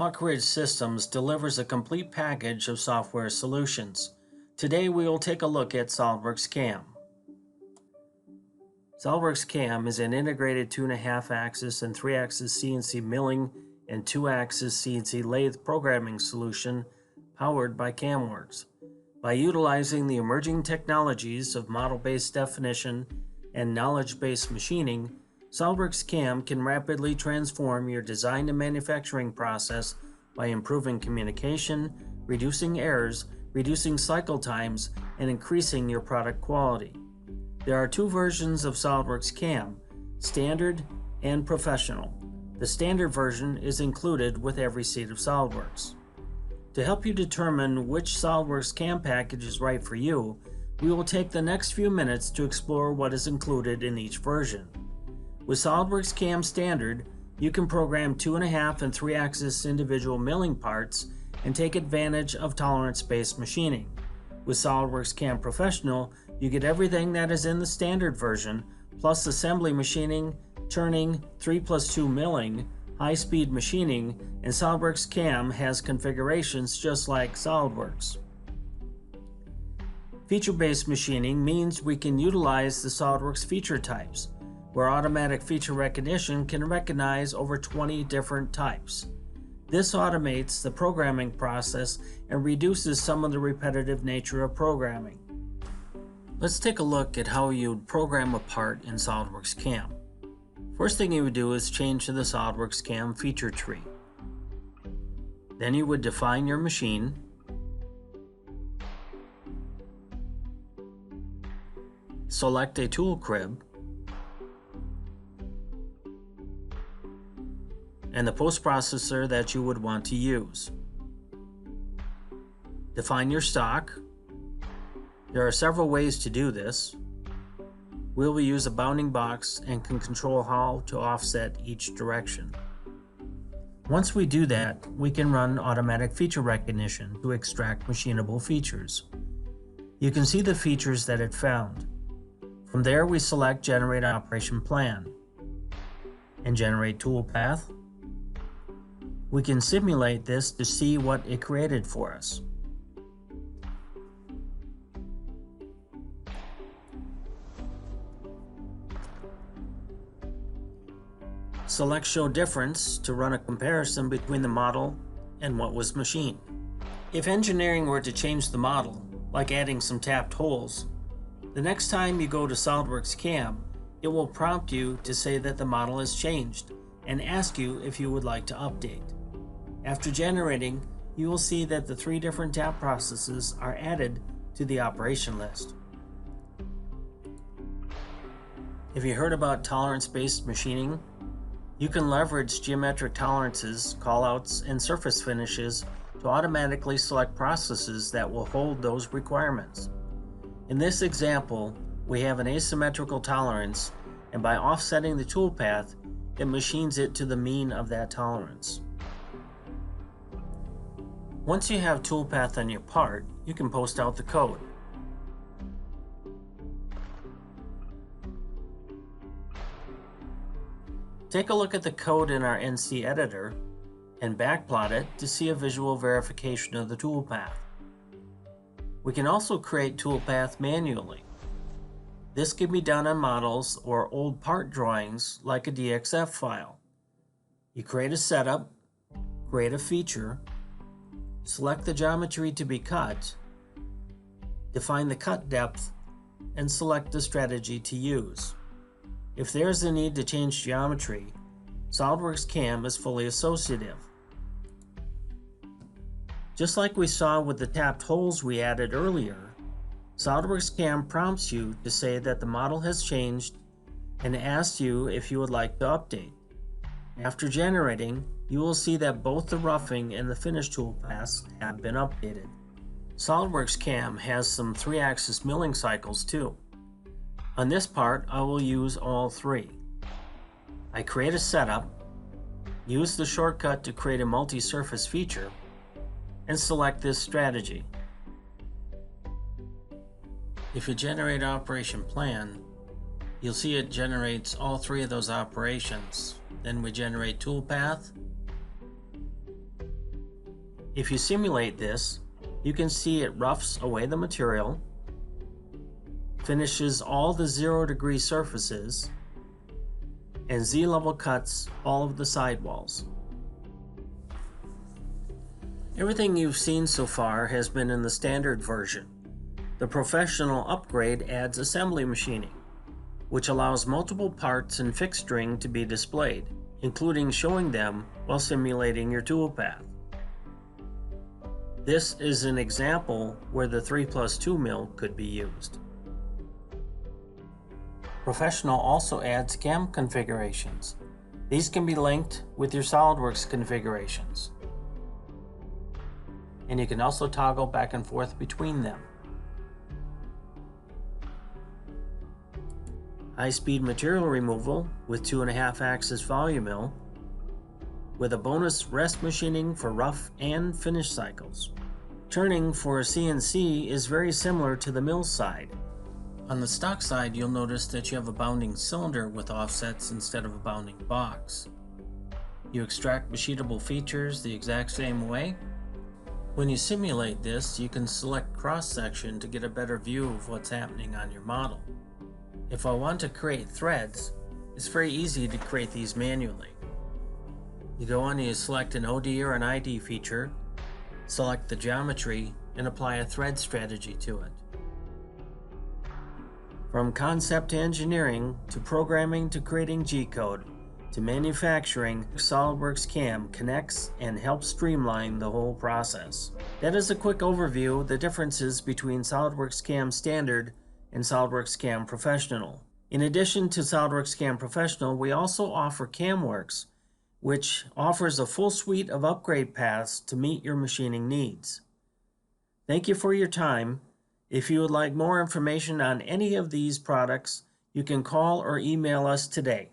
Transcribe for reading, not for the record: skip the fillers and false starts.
Hawk Ridge Systems delivers a complete package of software solutions. Today we will take a look at SOLIDWORKS CAM. SOLIDWORKS CAM is an integrated 2.5-axis and 3-axis CNC milling and 2-axis CNC lathe programming solution powered by CAMWorks. By utilizing the emerging technologies of model-based definition and knowledge-based machining, SOLIDWORKS CAM can rapidly transform your design and manufacturing process by improving communication, reducing errors, reducing cycle times, and increasing your product quality. There are two versions of SOLIDWORKS CAM, Standard and Professional. The Standard version is included with every seat of SOLIDWORKS. To help you determine which SOLIDWORKS CAM package is right for you, we will take the next few minutes to explore what is included in each version. With SOLIDWORKS CAM Standard, you can program 2.5 and 3-axis individual milling parts and take advantage of tolerance-based machining. With SOLIDWORKS CAM Professional, you get everything that is in the Standard version, plus assembly machining, turning, 3+2 milling, high-speed machining, and SOLIDWORKS CAM has configurations just like SOLIDWORKS. Feature-based machining means we can utilize the SOLIDWORKS feature types, where automatic feature recognition can recognize over 20 different types. This automates the programming process and reduces some of the repetitive nature of programming. Let's take a look at how you'd program a part in SOLIDWORKS CAM. First thing you would do is change to the SOLIDWORKS CAM feature tree. Then you would define your machine, select a tool crib, and the post-processor that you would want to use. Define your stock. There are several ways to do this. We will use a bounding box and can control how to offset each direction. Once we do that, we can run automatic feature recognition to extract machinable features. You can see the features that it found. From there, we select Generate Operation Plan and Generate Tool Path. We can simulate this to see what it created for us. Select Show Difference to run a comparison between the model and what was machined. If engineering were to change the model, like adding some tapped holes, the next time you go to SOLIDWORKS CAM, it will prompt you to say that the model has changed and ask you if you would like to update. After generating, you will see that the 3 different tap processes are added to the operation list. Have you heard about tolerance-based machining? You can leverage geometric tolerances, callouts, and surface finishes to automatically select processes that will hold those requirements. In this example, we have an asymmetrical tolerance, and by offsetting the toolpath, it machines it to the mean of that tolerance. Once you have toolpath on your part, you can post out the code. Take a look at the code in our NC editor and backplot it to see a visual verification of the toolpath. We can also create toolpath manually. This can be done on models or old part drawings like a DXF file. You create a setup, create a feature, select the geometry to be cut, define the cut depth, and select the strategy to use. If there is a need to change geometry, SOLIDWORKS CAM is fully associative. Just like we saw with the tapped holes we added earlier, SOLIDWORKS CAM prompts you to say that the model has changed and asks you if you would like to update. After generating, you will see that both the roughing and the finish toolpaths have been updated. SOLIDWORKS CAM has some 3-axis milling cycles too. On this part, I will use all 3. I create a setup, use the shortcut to create a multi-surface feature, and select this strategy. If you generate operation plan, you'll see it generates all 3 of those operations. Then we generate toolpath, If you simulate this, you can see it roughs away the material, finishes all the 0-degree surfaces, and Z-level cuts all of the sidewalls. Everything you've seen so far has been in the standard version. The professional upgrade adds assembly machining, which allows multiple parts and fixturing to be displayed, including showing them while simulating your toolpath. This is an example where the 3+2 mill could be used. Professional also adds CAM configurations. These can be linked with your SOLIDWORKS configurations, and you can also toggle back and forth between them. High-speed material removal with 2.5-axis volume mill, with a bonus rest machining for rough and finish cycles. Turning for a CNC is very similar to the mill side. On the stock side, you'll notice that you have a bounding cylinder with offsets instead of a bounding box. You extract machinable features the exact same way. When you simulate this, you can select cross-section to get a better view of what's happening on your model. If I want to create threads, it's very easy to create these manually. You go on and you select an OD or an ID feature, select the geometry, and apply a thread strategy to it. From concept to engineering, to programming, to creating G-code, to manufacturing, SOLIDWORKS CAM connects and helps streamline the whole process. That is a quick overview of the differences between SOLIDWORKS CAM Standard and SOLIDWORKS CAM Professional. In addition to SOLIDWORKS CAM Professional, we also offer CAMWorks, which offers a full suite of upgrade paths to meet your machining needs. Thank you for your time. If you would like more information on any of these products, you can call or email us today.